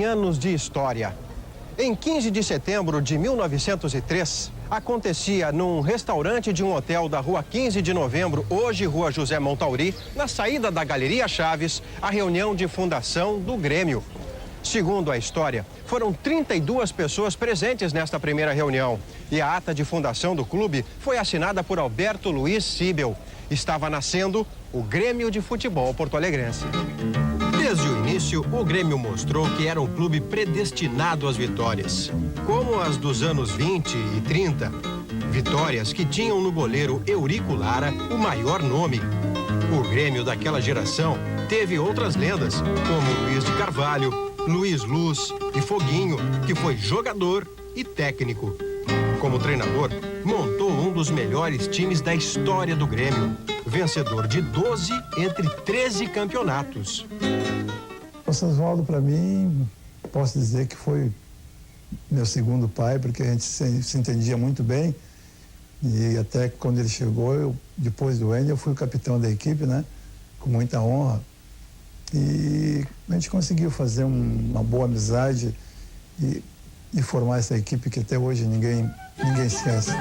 100 anos de história. Em 15 de setembro de 1903, acontecia num restaurante de um hotel da Rua 15 de Novembro, hoje Rua José Montauri, na saída da Galeria Chaves, a reunião de fundação do Grêmio. Segundo a história, foram 32 pessoas presentes nesta primeira reunião. E a ata de fundação do clube foi assinada por Alberto Luiz Sibel. Estava nascendo o Grêmio de Futebol Porto-Alegrense. Desde o início, o Grêmio mostrou que era um clube predestinado às vitórias, como as dos anos 20 e 30. Vitórias que tinham no goleiro Eurico Lara o maior nome. O Grêmio daquela geração teve outras lendas, como Luiz de Carvalho, Luiz Luz e Foguinho, que foi jogador e técnico. Como treinador, montou um dos melhores times da história do Grêmio, vencedor de 12 entre 13 campeonatos. O Oswaldo, para mim, posso dizer que foi meu segundo pai, porque a gente se entendia muito bem. E até quando ele chegou, depois do Wendel, eu fui o capitão da equipe, né? Com muita honra. E a gente conseguiu fazer uma boa amizade e formar essa equipe que até hoje ninguém esquece.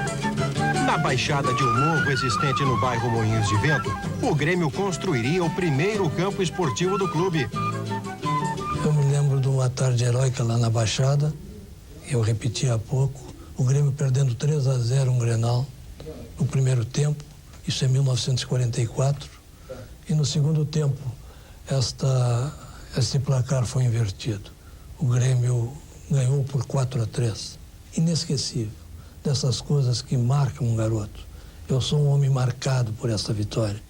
Na baixada de um morro existente no bairro Moinhos de Vento, o Grêmio construiria o primeiro campo esportivo do clube. Eu me lembro de uma tarde heróica lá na Baixada, eu repeti há pouco, o Grêmio perdendo 3-0 um Grenal no primeiro tempo, isso é 1944, e no segundo tempo esse placar foi invertido. O Grêmio ganhou por 4-3. Inesquecível, dessas coisas que marcam um garoto. Eu sou um homem marcado por essa vitória.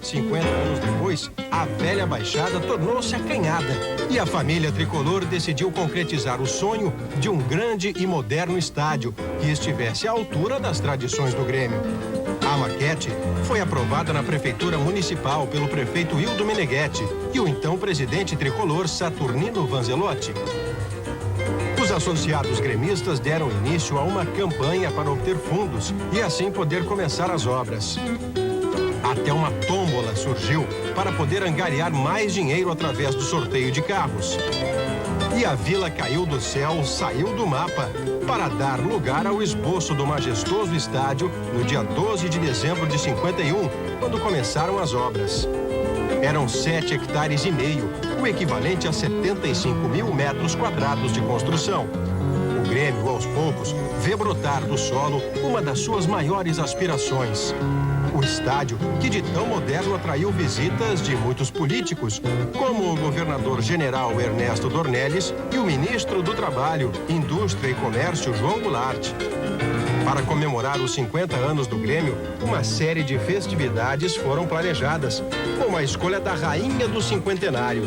50 anos depois, a velha Baixada tornou-se acanhada e a família tricolor decidiu concretizar o sonho de um grande e moderno estádio que estivesse à altura das tradições do Grêmio. A maquete foi aprovada na Prefeitura Municipal pelo prefeito Hildo Meneghetti e o então presidente tricolor Saturnino Vanzelotti. Os associados gremistas deram início a uma campanha para obter fundos e assim poder começar as obras. Até uma tômbola surgiu para poder angariar mais dinheiro através do sorteio de carros. E a vila caiu do céu, saiu do mapa, para dar lugar ao esboço do majestoso estádio no dia 12 de dezembro de 51, quando começaram as obras. Eram 7,5 hectares, o equivalente a 75 mil metros quadrados de construção. O Grêmio, aos poucos, vê brotar do solo uma das suas maiores aspirações. O estádio, que de tão moderno atraiu visitas de muitos políticos, como o governador-general Ernesto Dornelles e o ministro do Trabalho, Indústria e Comércio, João Goulart. Para comemorar os 50 anos do Grêmio, uma série de festividades foram planejadas, como a escolha da rainha do cinquentenário.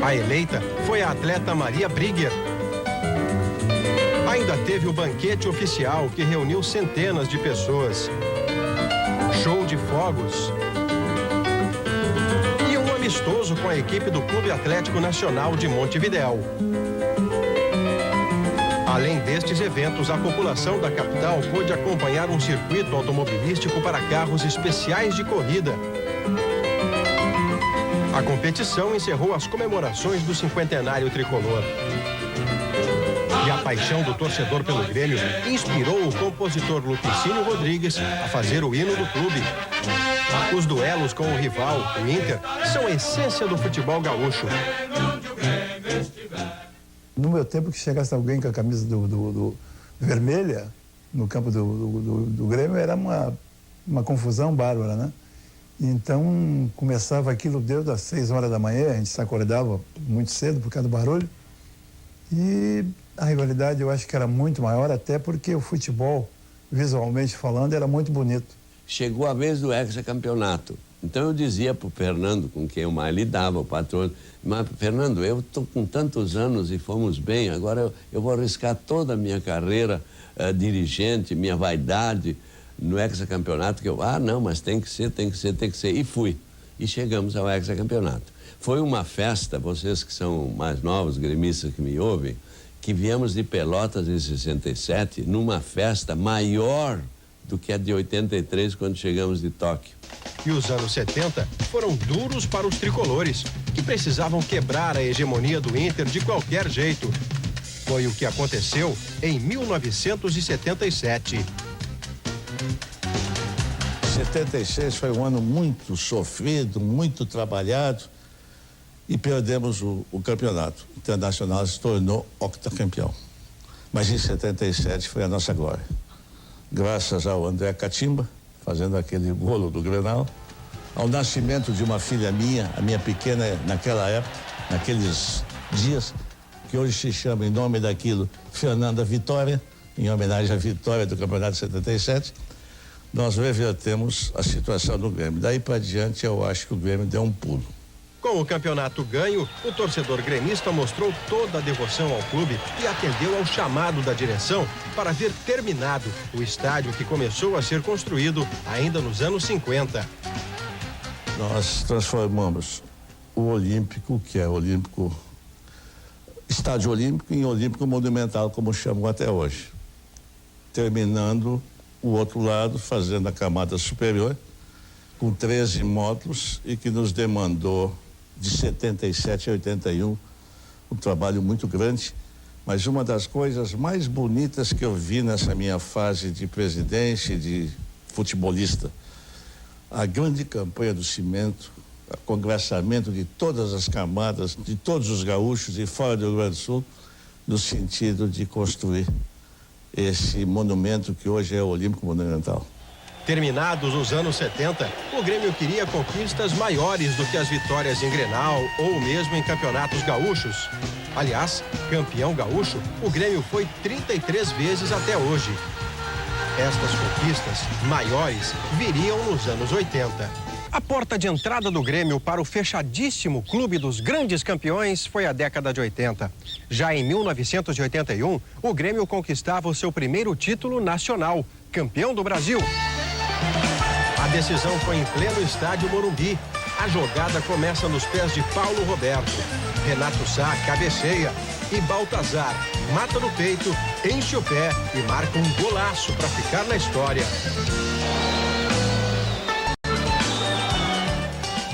A eleita foi a atleta Maria Brigger. Ainda teve o banquete oficial, que reuniu centenas de pessoas. Show de fogos e um amistoso com a equipe do Clube Atlético Nacional de Montevidéu. Além destes eventos, a população da capital pôde acompanhar um circuito automobilístico para carros especiais de corrida. A competição encerrou as comemorações do cinquentenário tricolor. E a paixão do torcedor pelo Grêmio inspirou o compositor Lupicínio Rodrigues a fazer o hino do clube. Os duelos com o rival, o Inter, são a essência do futebol gaúcho. No meu tempo, que chegasse alguém com a camisa do vermelha no campo do Grêmio, era uma confusão bárbara, né? Então, começava aquilo desde as 6 horas da manhã, a gente se acordava muito cedo por causa do barulho. E a rivalidade eu acho que era muito maior, até porque o futebol, visualmente falando, era muito bonito. Chegou a vez do hexacampeonato. Então eu dizia para o Fernando, com quem eu mais lidava, o patrão, mas Fernando, eu estou com tantos anos e fomos bem, agora eu vou arriscar toda a minha carreira dirigente, minha vaidade no hexacampeonato, não, mas tem que ser. E fui. E chegamos ao hexacampeonato. Foi uma festa, vocês que são mais novos, gremistas que me ouvem, que viemos de Pelotas em 67, numa festa maior do que a de 83, quando chegamos de Tóquio. E os anos 70 foram duros para os tricolores. que precisavam quebrar a hegemonia do Inter de qualquer jeito. Foi o que aconteceu em 1977. 76 foi um ano muito sofrido, muito trabalhado e perdemos o campeonato. O Internacional se tornou octacampeão. Mas em 77 foi a nossa glória. Graças ao André Catimba, fazendo aquele golo do Grenal, ao nascimento de uma filha minha, a minha pequena naquela época, naqueles dias, que hoje se chama, em nome daquilo, Fernanda Vitória, em homenagem à vitória do campeonato de 77, nós revertemos a situação do Grêmio. Daí para diante, eu acho que o Grêmio deu um pulo. Com o campeonato ganho, o torcedor gremista mostrou toda a devoção ao clube e atendeu ao chamado da direção para ver terminado o estádio que começou a ser construído ainda nos anos 50. Nós transformamos o Olímpico, que é Olímpico, Estádio Olímpico, em Olímpico Monumental, como chamam até hoje. Terminando o outro lado, fazendo a camada superior, com 13 módulos e que nos demandou de 77 a 81 um trabalho muito grande, mas uma das coisas mais bonitas que eu vi nessa minha fase de presidente e de futebolista, a grande campanha do cimento, o congressamento de todas as camadas, de todos os gaúchos e fora do Rio Grande do Sul, no sentido de construir esse monumento que hoje é o Olímpico Monumental. Terminados os anos 70, o Grêmio queria conquistas maiores do que as vitórias em Grenal ou mesmo em campeonatos gaúchos. Aliás, campeão gaúcho, o Grêmio foi 33 vezes até hoje. Estas conquistas maiores viriam nos anos 80. A porta de entrada do Grêmio para o fechadíssimo clube dos grandes campeões foi a década de 80. Já em 1981, o Grêmio conquistava o seu primeiro título nacional, campeão do Brasil. A decisão foi em pleno estádio Morumbi. A jogada começa nos pés de Paulo Roberto. Renato Sá cabeceia e Baltazar mata no peito, enche o pé e marca um golaço para ficar na história.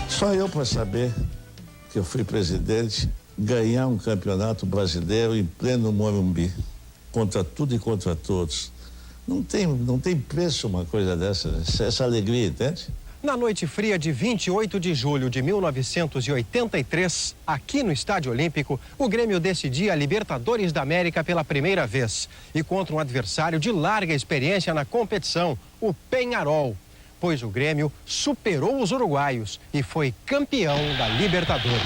Só eu para saber que eu fui presidente, ganhar um campeonato brasileiro em pleno Morumbi, contra tudo e contra todos. Não tem preço uma coisa dessa, essa alegria, entende? Na noite fria de 28 de julho de 1983, aqui no Estádio Olímpico, o Grêmio decidia a Libertadores da América pela primeira vez e contra um adversário de larga experiência na competição, o Peñarol, pois o Grêmio superou os uruguaios e foi campeão da Libertadores.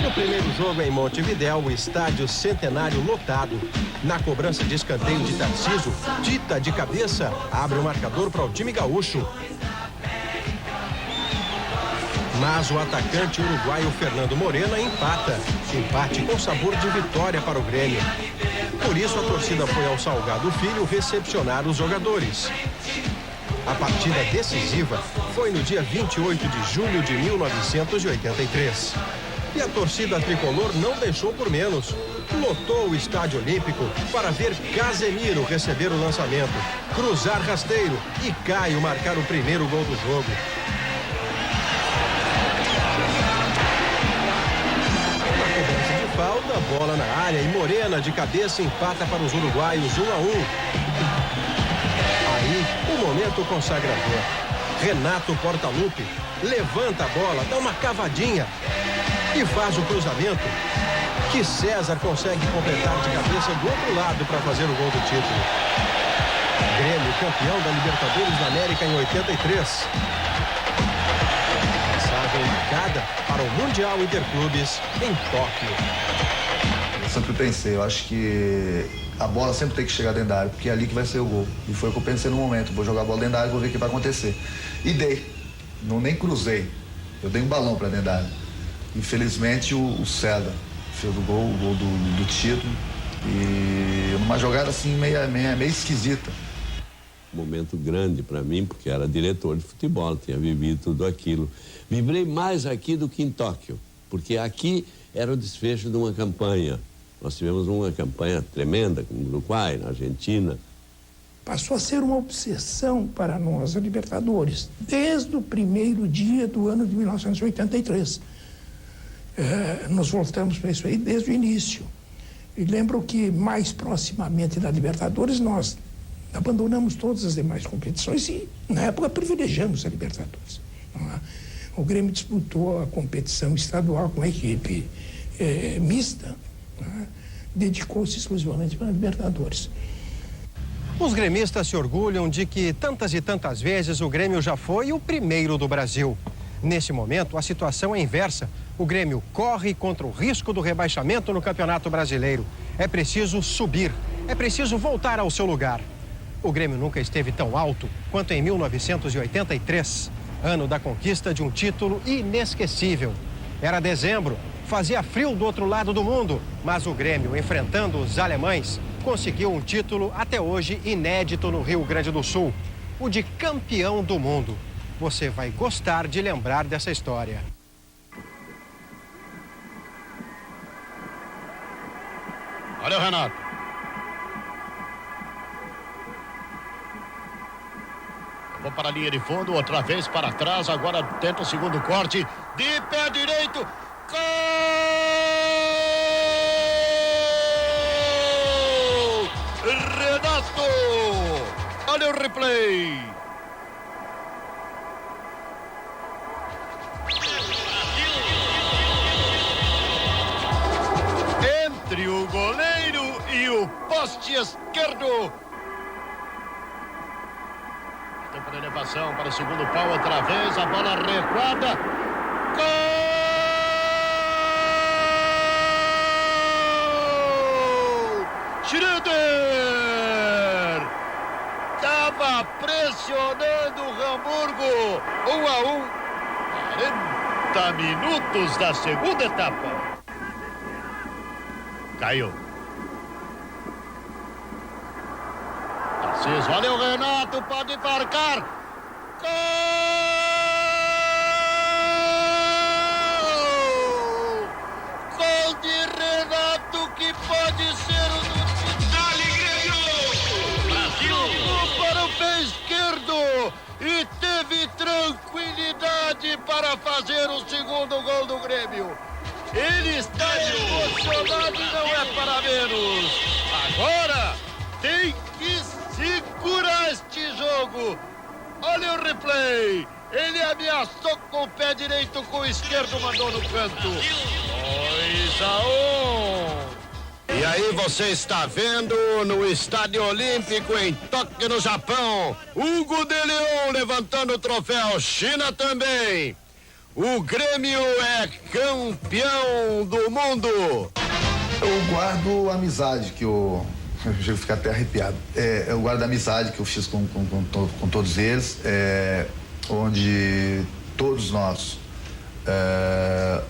No primeiro jogo em Montevidéu, o estádio Centenário lotado. Na cobrança de escanteio de Tarcísio, Tita de cabeça abre o marcador para o time gaúcho. Mas o atacante uruguaio Fernando Morena empata. Empate com sabor de vitória para o Grêmio. Por isso a torcida foi ao Salgado Filho recepcionar os jogadores. A partida decisiva foi no dia 28 de julho de 1983. E a torcida tricolor não deixou por menos. Lotou o Estádio Olímpico para ver Casemiro receber o lançamento, cruzar rasteiro e Caio marcar o primeiro gol do jogo. Na cobrança de falta, bola na área e Morena de cabeça empata para os uruguaios 1-1. Aí, o momento consagrador. Renato Portaluppi levanta a bola, dá uma cavadinha e faz o cruzamento que César consegue completar de cabeça do outro lado para fazer o gol do título. Grêmio campeão da Libertadores da América em 83. Passagem marcada para o Mundial Interclubes em Tóquio. Eu sempre pensei, eu acho que a bola sempre tem que chegar dentro da área, porque é ali que vai ser o gol. E foi o que eu pensei no momento, vou jogar a bola dentro da área e vou ver o que vai acontecer. E dei, não nem cruzei, eu dei um balão para dentro da área. Infelizmente o César fez o gol do título e numa jogada assim meio esquisita. Momento grande para mim, porque era diretor de futebol, tinha vivido tudo aquilo. Vibrei mais aqui do que em Tóquio, porque aqui era o desfecho de uma campanha. Nós tivemos uma campanha tremenda com o Uruguai, na Argentina. Passou a ser uma obsessão para nós, a Libertadores, desde o primeiro dia do ano de 1983. nós voltamos para isso aí desde o início. E lembro que mais proximamente da Libertadores nós abandonamos todas as demais competições e, na época, privilegiamos a Libertadores. O Grêmio disputou a competição estadual com a equipe mista, dedicou-se exclusivamente para a Libertadores. Os gremistas se orgulham de que tantas e tantas vezes o Grêmio já foi o primeiro do Brasil. Nesse momento, a situação é inversa. O Grêmio corre contra o risco do rebaixamento no Campeonato Brasileiro. É preciso subir, é preciso voltar ao seu lugar. O Grêmio nunca esteve tão alto quanto em 1983, ano da conquista de um título inesquecível. Era dezembro, fazia frio do outro lado do mundo, mas o Grêmio, enfrentando os alemães, conseguiu um título até hoje inédito no Rio Grande do Sul, o de campeão do mundo. Você vai gostar de lembrar dessa história. Olha o Renato. Vou para a linha de fundo, outra vez para trás, agora tenta o segundo corte, de pé direito, gol! Renato! Olha o replay! Entre o goleiro e o poste esquerdo. Tempo de elevação para o segundo pau, outra vez, a bola recuada. Gol! Schröder! Estava pressionando o Hamburgo. 1-1. 40 minutos da segunda etapa. Caiu. Tarcísio, olha o Renato, pode marcar. Gol! Gol de Renato que pode ser o do Brasil para o pé esquerdo e teve tranquilidade para fazer o segundo gol do Grêmio. Ele está emocionado e não é para menos. Agora tem que segurar este jogo. Olha o replay. Ele ameaçou com o pé direito, com o esquerdo mandou no canto. 2-1. E aí você está vendo no Estádio Olímpico em Tóquio, no Japão, Hugo de Leon levantando o troféu, China também. O Grêmio é campeão do mundo. Eu guardo a amizade que eu chego a ficar até arrepiado. Eu guardo a amizade que eu fiz com todos eles, onde todos nós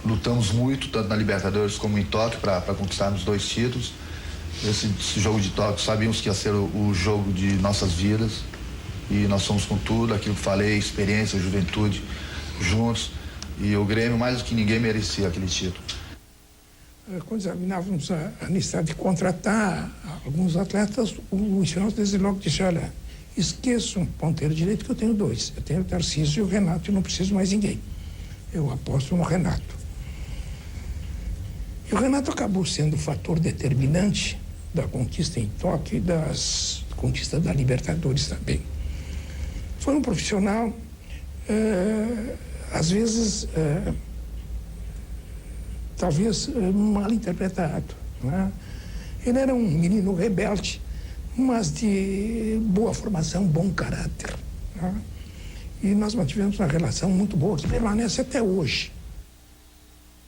lutamos muito, tanto na Libertadores como em Tóquio, para conquistarmos 2 títulos. Esse jogo de Tóquio, sabíamos que ia ser o jogo de nossas vidas e nós fomos com tudo, aquilo que falei, experiência, juventude, juntos. E o Grêmio, mais do que ninguém, merecia aquele título. Quando examinávamos a necessidade de contratar alguns atletas, o Luiz Fernando desde logo disse, olha, esqueça um ponteiro direito que eu tenho 2. Eu tenho o Tarcísio e o Renato e não preciso mais ninguém. Eu aposto no Renato. E o Renato acabou sendo o fator determinante da conquista em Tóquio e das conquistas da Libertadores também. Foi um profissional, às vezes, talvez mal interpretado, né? Ele era um menino rebelde, mas de boa formação, bom caráter, né? E nós mantivemos uma relação muito boa, que permanece até hoje.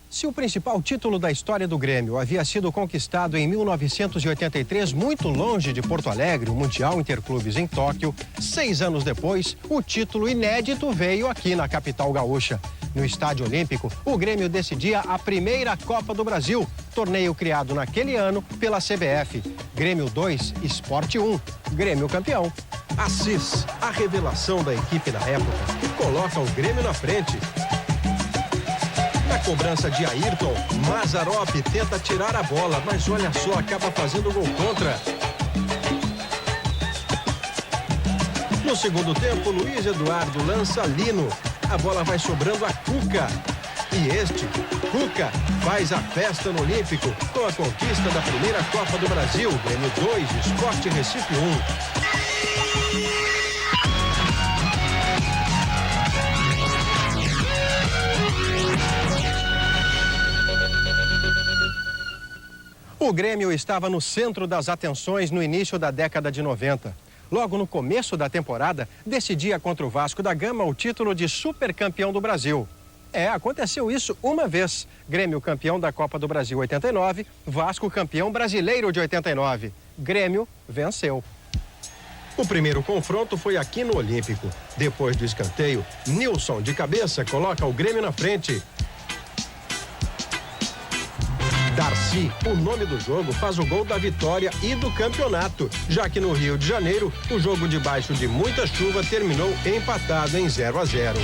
Se o principal título da história do Grêmio havia sido conquistado em 1983, muito longe de Porto Alegre, o Mundial Interclubes em Tóquio, 6 anos depois, o título inédito veio aqui na capital gaúcha. No Estádio Olímpico, o Grêmio decidia a primeira Copa do Brasil, torneio criado naquele ano pela CBF. Grêmio 2, Sport 1, Grêmio campeão. Assis, a revelação da equipe da época, coloca o Grêmio na frente. Na cobrança de Ayrton, Mazarop tenta tirar a bola, mas olha só, acaba fazendo gol contra. No segundo tempo, Luiz Eduardo lança Lino. A bola vai sobrando a Cuca. E este, Cuca, faz a festa no Olímpico com a conquista da primeira Copa do Brasil, Grêmio 2, Sport Recife 1. O Grêmio estava no centro das atenções no início da década de 90. Logo no começo da temporada, decidia contra o Vasco da Gama o título de supercampeão do Brasil. Aconteceu isso uma vez. Grêmio campeão da Copa do Brasil 89, Vasco campeão brasileiro de 89. Grêmio venceu. O primeiro confronto foi aqui no Olímpico. Depois do escanteio, Nilson de cabeça coloca o Grêmio na frente. Darcy, o nome do jogo, faz o gol da vitória e do campeonato, já que no Rio de Janeiro, o jogo debaixo de muita chuva terminou empatado em 0-0.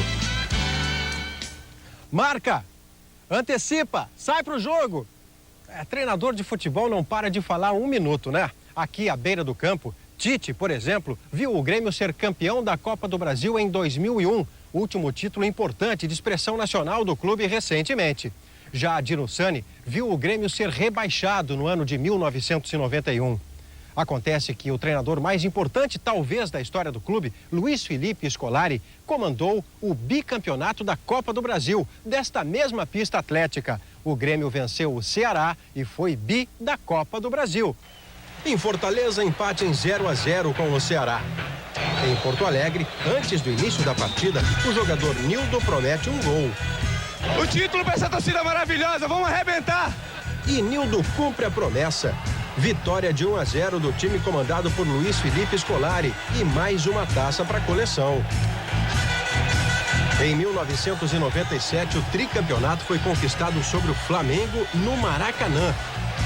Marca! Antecipa! Sai pro jogo! Treinador de futebol não para de falar um minuto, né? Aqui à beira do campo, Tite, por exemplo, viu o Grêmio ser campeão da Copa do Brasil em 2001, último título importante de expressão nacional do clube recentemente. Já Dino Sani viu o Grêmio ser rebaixado no ano de 1991. Acontece que o treinador mais importante, talvez, da história do clube, Luiz Felipe Scolari, comandou o bicampeonato da Copa do Brasil, desta mesma pista atlética. O Grêmio venceu o Ceará e foi bi da Copa do Brasil. Em Fortaleza, empate em 0-0 com o Ceará. Em Porto Alegre, antes do início da partida, o jogador Nildo promete um gol. O título para essa torcida maravilhosa, vamos arrebentar! E Nildo cumpre a promessa. Vitória de 1-0 do time comandado por Luiz Felipe Scolari e mais uma taça para a coleção. Em 1997, o tricampeonato foi conquistado sobre o Flamengo no Maracanã.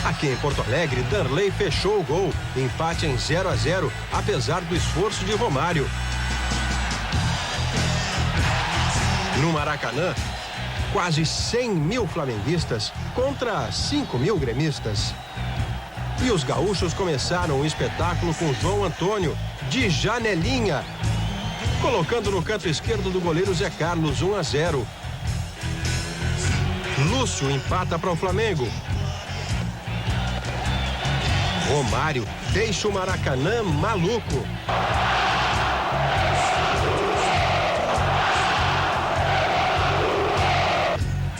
Aqui em Porto Alegre, Darley fechou o gol, empate em 0-0, apesar do esforço de Romário. No Maracanã, quase 100 mil flamenguistas contra 5 mil gremistas. E os gaúchos começaram o espetáculo com João Antônio, de janelinha, colocando no canto esquerdo do goleiro Zé Carlos 1-0. Lúcio empata para o Flamengo. Romário deixa o Maracanã maluco.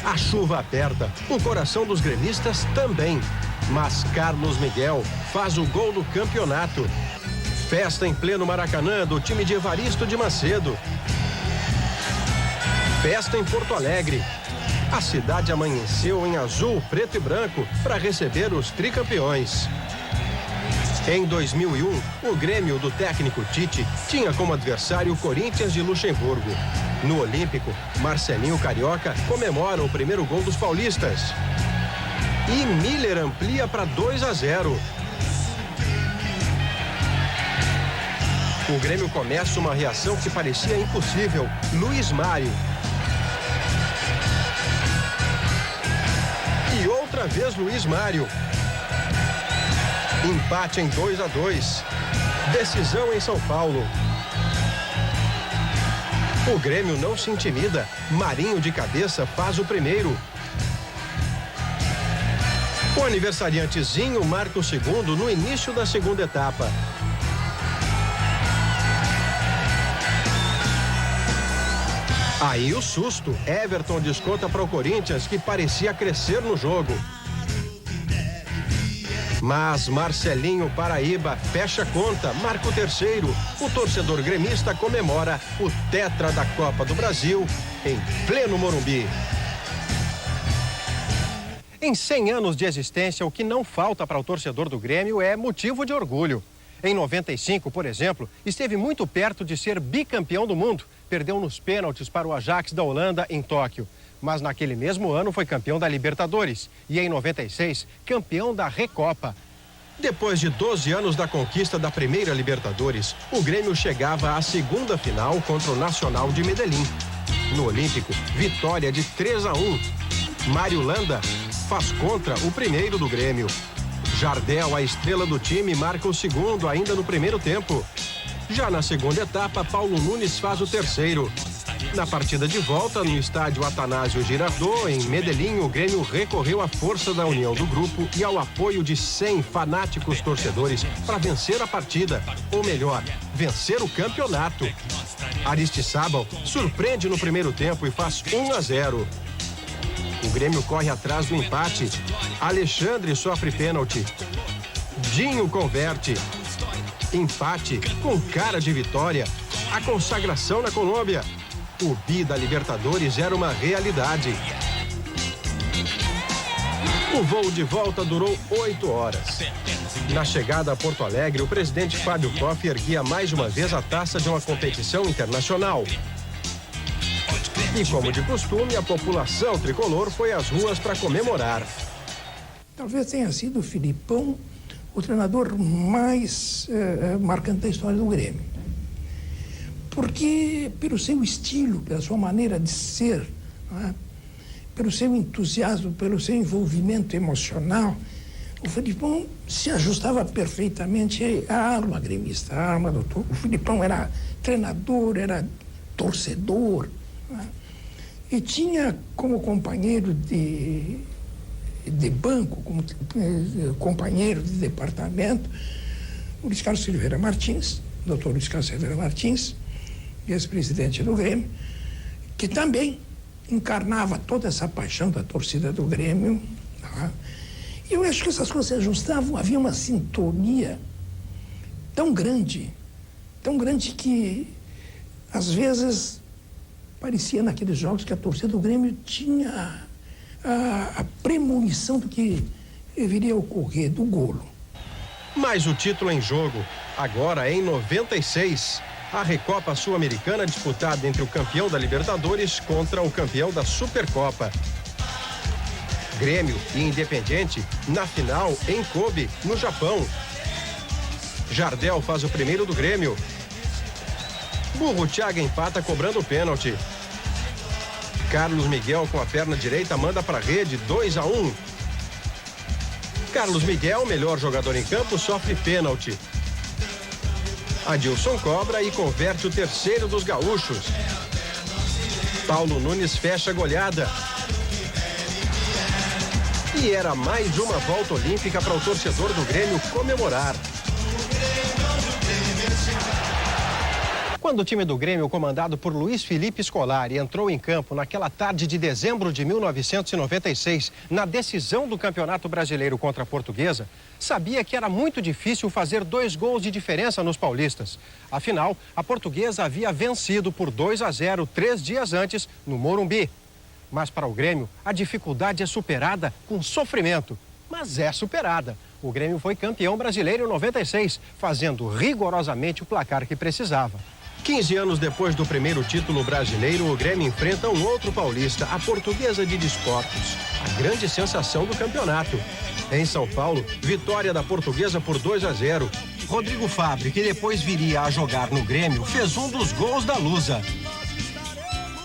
A chuva aperta, o coração dos gremistas também. Mas Carlos Miguel faz o gol do campeonato. Festa em pleno Maracanã do time de Evaristo de Macedo. Festa em Porto Alegre. A cidade amanheceu em azul, preto e branco para receber os tricampeões. Em 2001, o Grêmio do técnico Tite tinha como adversário o Corinthians de Luxemburgo. No Olímpico, Marcelinho Carioca comemora o primeiro gol dos paulistas. E Miller amplia para 2-0. O Grêmio começa uma reação que parecia impossível. Luiz Mário. E outra vez Luiz Mário. Empate em 2-2. Decisão em São Paulo. O Grêmio não se intimida. Marinho de cabeça faz o primeiro. O aniversariantezinho marca o segundo no início da segunda etapa. Aí o susto. Everton desconta para o Corinthians, que parecia crescer no jogo. Mas Marcelinho Paraíba fecha a conta, marca o terceiro. O torcedor gremista comemora o tetra da Copa do Brasil em pleno Morumbi. Em 100 anos de existência, o que não falta para o torcedor do Grêmio é motivo de orgulho. Em 95, por exemplo, esteve muito perto de ser bicampeão do mundo. Perdeu nos pênaltis para o Ajax da Holanda em Tóquio. Mas naquele mesmo ano foi campeão da Libertadores e em 96, campeão da Recopa. Depois de 12 anos da conquista da primeira Libertadores, o Grêmio chegava à segunda final contra o Nacional de Medellín. No Olímpico, vitória de 3-1. Mário Landa faz contra o primeiro do Grêmio. Jardel, a estrela do time, marca o segundo ainda no primeiro tempo. Já na segunda etapa, Paulo Nunes faz o terceiro. Na partida de volta, no estádio Atanásio Girardot, em Medellín, o Grêmio recorreu à força da união do grupo e ao apoio de 100 fanáticos torcedores para vencer a partida, ou melhor, vencer o campeonato. Aristizábal surpreende no primeiro tempo e faz 1-0. O Grêmio corre atrás do empate. Alexandre sofre pênalti. Dinho converte. Empate com cara de vitória. A consagração na Colômbia. O bi da Libertadores era uma realidade. O voo de volta durou 8 horas. Na chegada a Porto Alegre, o presidente Fábio Koff erguia mais uma vez a taça de uma competição internacional. E, como de costume, a população tricolor foi às ruas para comemorar. Talvez tenha sido o Filipão o treinador mais marcante da história do Grêmio. Porque, pelo seu estilo, pela sua maneira de ser, não é? Pelo seu entusiasmo, pelo seu envolvimento emocional, o Filipão se ajustava perfeitamente à alma gremista, à alma do... O Filipão era treinador, era torcedor, não é? E tinha como companheiro de banco, como companheiro de departamento, o Luiz Carlos Silveira Martins, doutor Luiz Carlos Silveira Martins, ex-presidente do Grêmio, que também encarnava toda essa paixão da torcida do Grêmio. Tá? E eu acho que essas coisas se ajustavam, havia uma sintonia tão grande que, às vezes, parecia naqueles jogos que a torcida do Grêmio tinha a premonição do que viria a ocorrer, do golo. Mas o título em jogo, agora em 96, a Recopa Sul-Americana disputada entre o campeão da Libertadores contra o campeão da Supercopa. Grêmio e Independiente na final em Kobe, no Japão. Jardel faz o primeiro do Grêmio. Burro Thiago empata cobrando o pênalti. Carlos Miguel com a perna direita manda para a rede, 2-1. Carlos Miguel, melhor jogador em campo, sofre pênalti. Adilson cobra e converte o terceiro dos gaúchos. Paulo Nunes fecha a goleada. E era mais uma volta olímpica para o torcedor do Grêmio comemorar. Quando o time do Grêmio, comandado por Luiz Felipe Scolari, entrou em campo naquela tarde de dezembro de 1996, na decisão do Campeonato Brasileiro contra a Portuguesa, sabia que era muito difícil fazer 2 gols de diferença nos paulistas. Afinal, a Portuguesa havia vencido por 2-0 3 dias antes no Morumbi. Mas para o Grêmio, a dificuldade é superada com sofrimento. Mas é superada. O Grêmio foi campeão brasileiro em 96, fazendo rigorosamente o placar que precisava. 15 anos depois do primeiro título brasileiro, o Grêmio enfrenta um outro paulista, a Portuguesa de Desportos, a grande sensação do campeonato. Em São Paulo, vitória da Portuguesa por 2-0. Rodrigo Fabre, que depois viria a jogar no Grêmio, fez um dos gols da Lusa.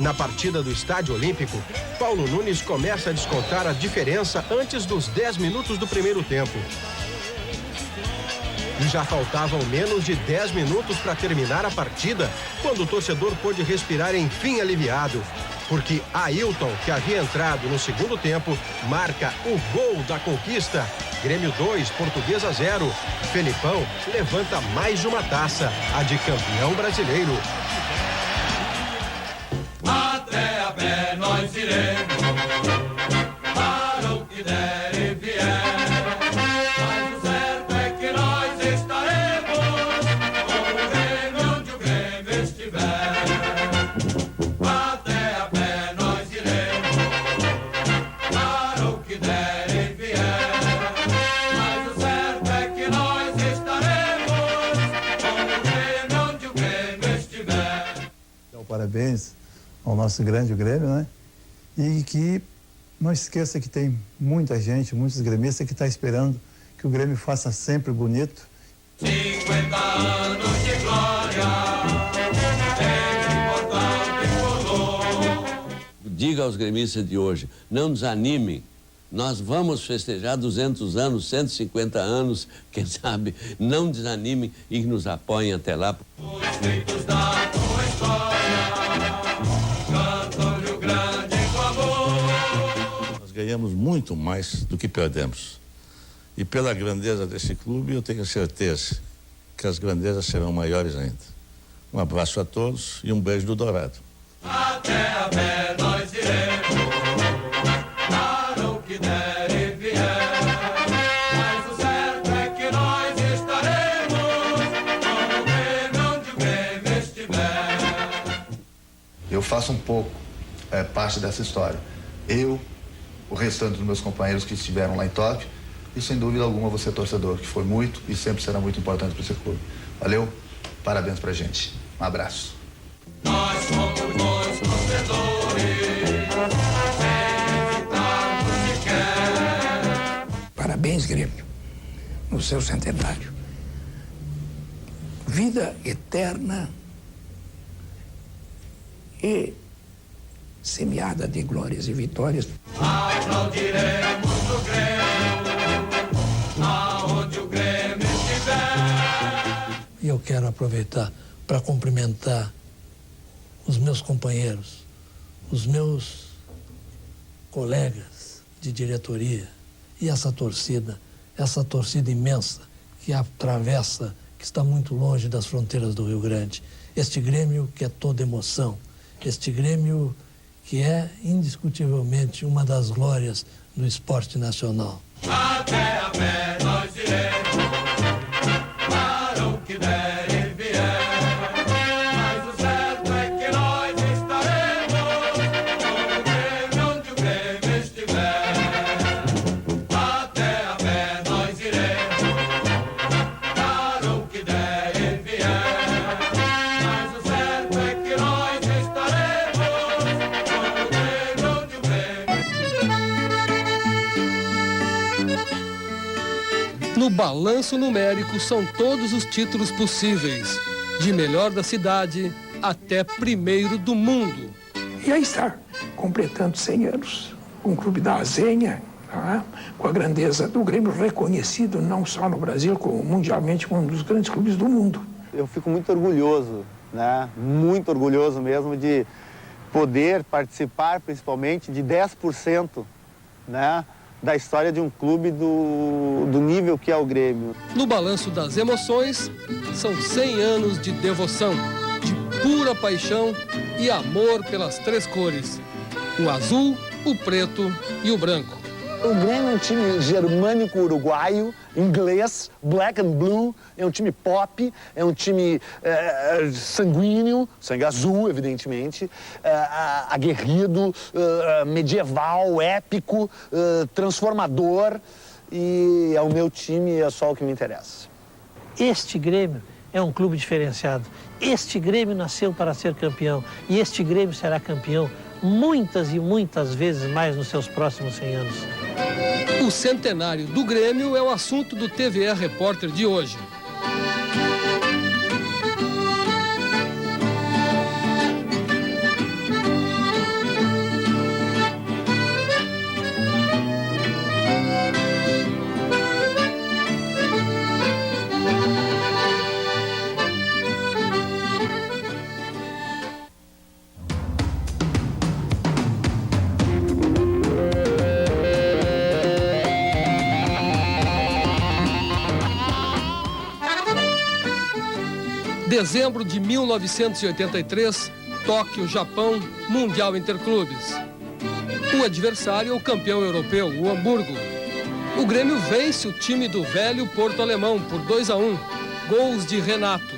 Na partida do Estádio Olímpico, Paulo Nunes começa a descontar a diferença antes dos 10 minutos do primeiro tempo. E já faltavam menos de 10 minutos para terminar a partida, quando o torcedor pôde respirar enfim aliviado. Porque Ailton, que havia entrado no segundo tempo, marca o gol da conquista. Grêmio 2, Portuguesa 0. Felipão levanta mais uma taça, a de campeão brasileiro. Até a pé nós iremos, para o que der e vier. Mas o certo é que nós estaremos, com o Grêmio onde o Grêmio estiver. Até a pé nós iremos, para o que der e vier. Mas o certo é que nós estaremos, com o Grêmio onde o Grêmio estiver. Então, parabéns ao nosso grande Grêmio, né? E que não esqueça que tem muita gente, muitos gremistas que estão esperando que o Grêmio faça sempre bonito. 50 anos de glória, é importante color. Diga aos gremistas de hoje, não desanimem. Nós vamos festejar 200 anos, 150 anos, quem sabe, não desanimem e nos apoiem até lá. Os feitos da tua história. ganhamos muito mais do que perdemos. E pela grandeza desse clube, eu tenho certeza que as grandezas serão maiores ainda. Um abraço a todos e um beijo do Dourado. Até a pé nós iremos, para o que der e vier. Mas o certo é que nós estaremos com o Grêmio onde o Grêmio estiver. Eu faço um pouco parte dessa história. Eu, o restante dos meus companheiros que estiveram lá em Tóquio, e sem dúvida alguma você é torcedor, que foi muito e sempre será muito importante para esse clube. Valeu, parabéns pra gente. Um abraço. Nós somos dois torcedores, sem hesitar no que quer. Parabéns, Grêmio, no seu centenário. Vida eterna e semeada de glórias e vitórias. Aplaudiremos o Grêmio, aonde o Grêmio estiver. E eu quero aproveitar para cumprimentar os meus companheiros, os meus colegas de diretoria e essa torcida imensa que atravessa, que está muito longe das fronteiras do Rio Grande. Este Grêmio que é toda emoção, este Grêmio que é indiscutivelmente uma das glórias do esporte nacional. Até a pé nós iremos, para o que der e vier. Mas o certo é que nós estaremos com o Grêmio onde o Grêmio estiver. Até a pé nós iremos, para o que der e vier. Mas o certo é que nós estaremos com o Grêmio onde o Grêmio. No balanço numérico são todos os títulos possíveis, de melhor da cidade até primeiro do mundo. E aí está, completando 100 anos, um clube da Azenha, tá? Com a grandeza do Grêmio, reconhecido não só no Brasil, como mundialmente, como um dos grandes clubes do mundo. Eu fico muito orgulhoso, né? Muito orgulhoso mesmo de poder participar, principalmente, de 10%, né? Da história de um clube do nível que é o Grêmio. No balanço das emoções, são 100 anos de devoção, de pura paixão e amor pelas três cores: o azul, o preto e o branco. O Grêmio é um time germânico, uruguaio, inglês, black and blue, é um time pop, é um time sanguíneo, sangue azul, evidentemente, aguerrido, medieval, épico, transformador, e é o meu time, é só o que me interessa. Este Grêmio é um clube diferenciado. Este Grêmio nasceu para ser campeão e este Grêmio será campeão muitas e muitas vezes mais nos seus próximos 100 anos. O centenário do Grêmio é o assunto do TVE Repórter de hoje. Dezembro de 1983, Tóquio, Japão, Mundial Interclubes. O adversário é o campeão europeu, o Hamburgo. O Grêmio vence o time do velho Porto Alemão por 2-1, gols de Renato.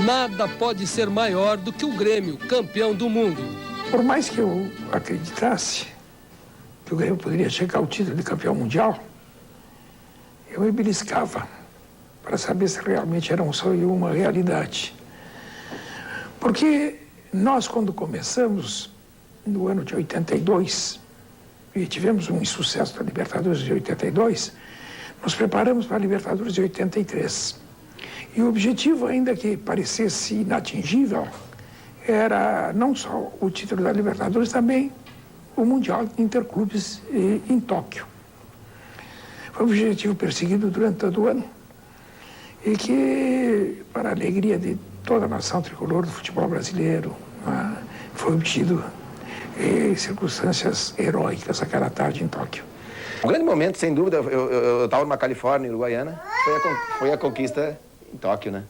Nada pode ser maior do que o Grêmio, campeão do mundo. Por mais que eu acreditasse que o Grêmio poderia chegar ao título de campeão mundial, eu me beliscava para saber se realmente era um sonho ou uma realidade. Porque nós, quando começamos, no ano de 82, e tivemos um insucesso da Libertadores de 82, nos preparamos para a Libertadores de 83. E o objetivo, ainda que parecesse inatingível, era não só o título da Libertadores, também o Mundial de Interclubes em Tóquio. Foi um objetivo perseguido durante todo o ano e que, para a alegria de toda a nação tricolor do futebol brasileiro, foi obtido circunstâncias heróicas aquela tarde em Tóquio. Um grande momento, sem dúvida, eu estava numa Califórnia, Uruguaiana, foi a conquista em Tóquio, né?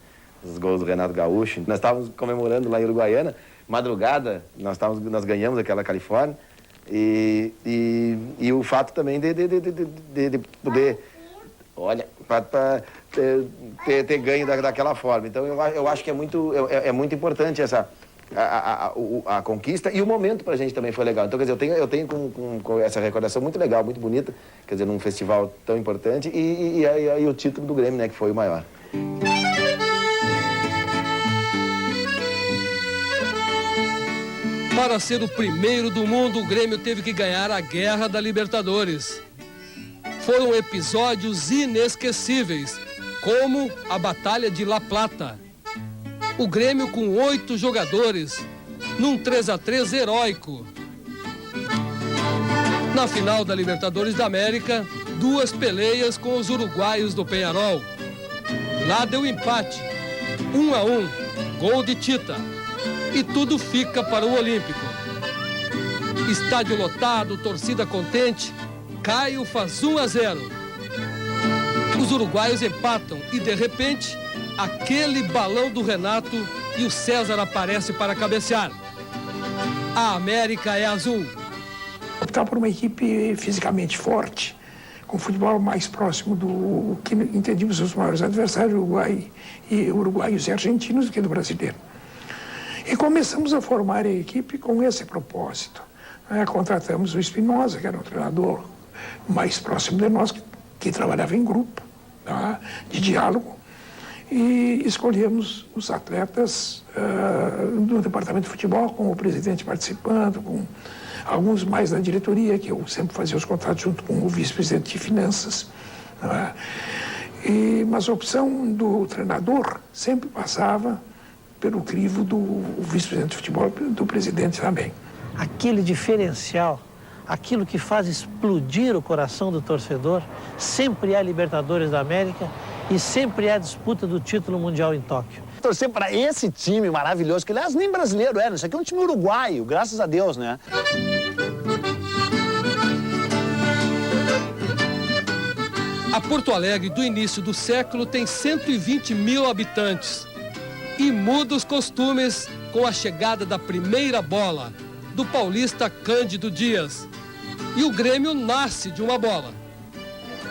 Os gols do Renato Gaúcho. Nós estávamos comemorando lá em Uruguaiana, madrugada, nós ganhamos aquela Califórnia, e o fato também de poder, olha, para ter ganho daquela forma. Então eu acho que é muito importante essa... A conquista e o momento pra gente também foi legal. Então, quer dizer, eu tenho com essa recordação muito legal, muito bonita, quer dizer, num festival tão importante e o título do Grêmio, né, que foi o maior. Para ser o primeiro do mundo, o Grêmio teve que ganhar a Guerra da Libertadores. Foram episódios inesquecíveis, como a Batalha de La Plata. O Grêmio com 8 jogadores, num 3-3 heróico. Na final da Libertadores da América, 2 peleias com os uruguaios do Peñarol. Lá deu empate, 1-1, gol de Tita. E tudo fica para o Olímpico. Estádio lotado, torcida contente, Caio faz 1-0. Os uruguaios empatam e, de repente, aquele balão do Renato e o César aparece para cabecear. A América é azul. Optar por uma equipe fisicamente forte, com futebol mais próximo do que entendíamos os maiores adversários, uruguaios e argentinos, do que do brasileiro. E começamos a formar a equipe com esse propósito. Contratamos o Espinosa, que era um treinador mais próximo de nós, que trabalhava em grupo, tá, de diálogo. E escolhemos os atletas do departamento de futebol, com o presidente participando, com alguns mais da diretoria, que eu sempre fazia os contatos junto com o vice-presidente de finanças. Mas a opção do treinador sempre passava pelo crivo do vice-presidente de futebol, do presidente também. Aquele diferencial, aquilo que faz explodir o coração do torcedor, sempre é a Libertadores da América e sempre é a disputa do título mundial em Tóquio. Torcer para esse time maravilhoso, que aliás nem brasileiro era, isso aqui é um time uruguaio, graças a Deus, né? A Porto Alegre do início do século tem 120 mil habitantes e muda os costumes com a chegada da primeira bola, do paulista Cândido Dias. E o Grêmio nasce de uma bola.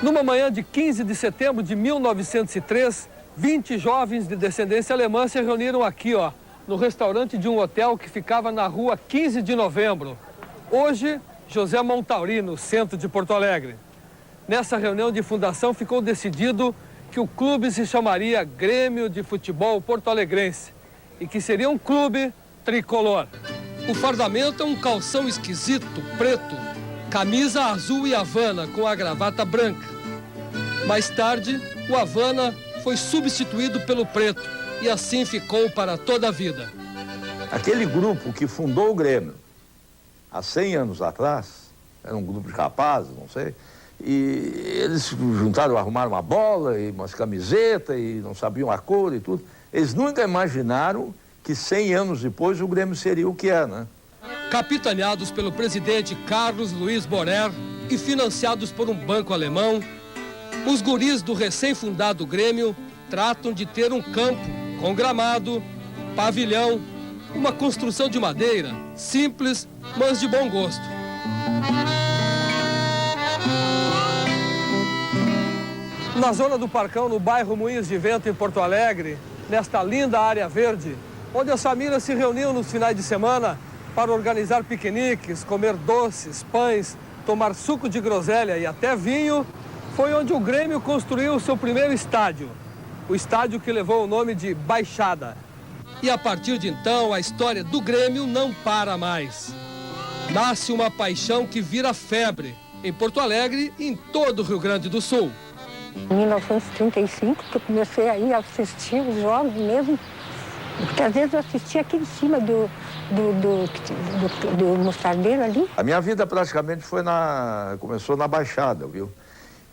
Numa manhã de 15 de setembro de 1903, 20 jovens de descendência alemã se reuniram aqui, no restaurante de um hotel que ficava na rua 15 de novembro. Hoje, José Montauri, no centro de Porto Alegre. Nessa reunião de fundação ficou decidido que o clube se chamaria Grêmio de Futebol Porto Alegrense e que seria um clube tricolor. O fardamento é um calção esquisito, preto, camisa azul e Havana com a gravata branca. Mais tarde, o Havana foi substituído pelo preto e assim ficou para toda a vida. Aquele grupo que fundou o Grêmio há 100 anos atrás, era um grupo de rapazes, não sei, e eles se juntaram, arrumaram uma bola e umas camisetas e não sabiam a cor e tudo. Eles nunca imaginaram que 100 anos depois o Grêmio seria o que é, né? Capitaneados pelo presidente Carlos Luiz Borer e financiados por um banco alemão, os guris do recém-fundado Grêmio tratam de ter um campo com gramado, pavilhão, uma construção de madeira, simples, mas de bom gosto. Na zona do Parcão, no bairro Moinhos de Vento, em Porto Alegre, nesta linda área verde, onde as famílias se reuniam nos finais de semana para organizar piqueniques, comer doces, pães, tomar suco de groselha e até vinho, foi onde o Grêmio construiu o seu primeiro estádio, o estádio que levou o nome de Baixada. E a partir de então, a história do Grêmio não para mais. Nasce uma paixão que vira febre em Porto Alegre e em todo o Rio Grande do Sul. Em 1935, que eu comecei a ir assistir os jogos mesmo, porque às vezes eu assistia aqui em cima do mostardeiro ali. A minha vida praticamente começou na Baixada, viu?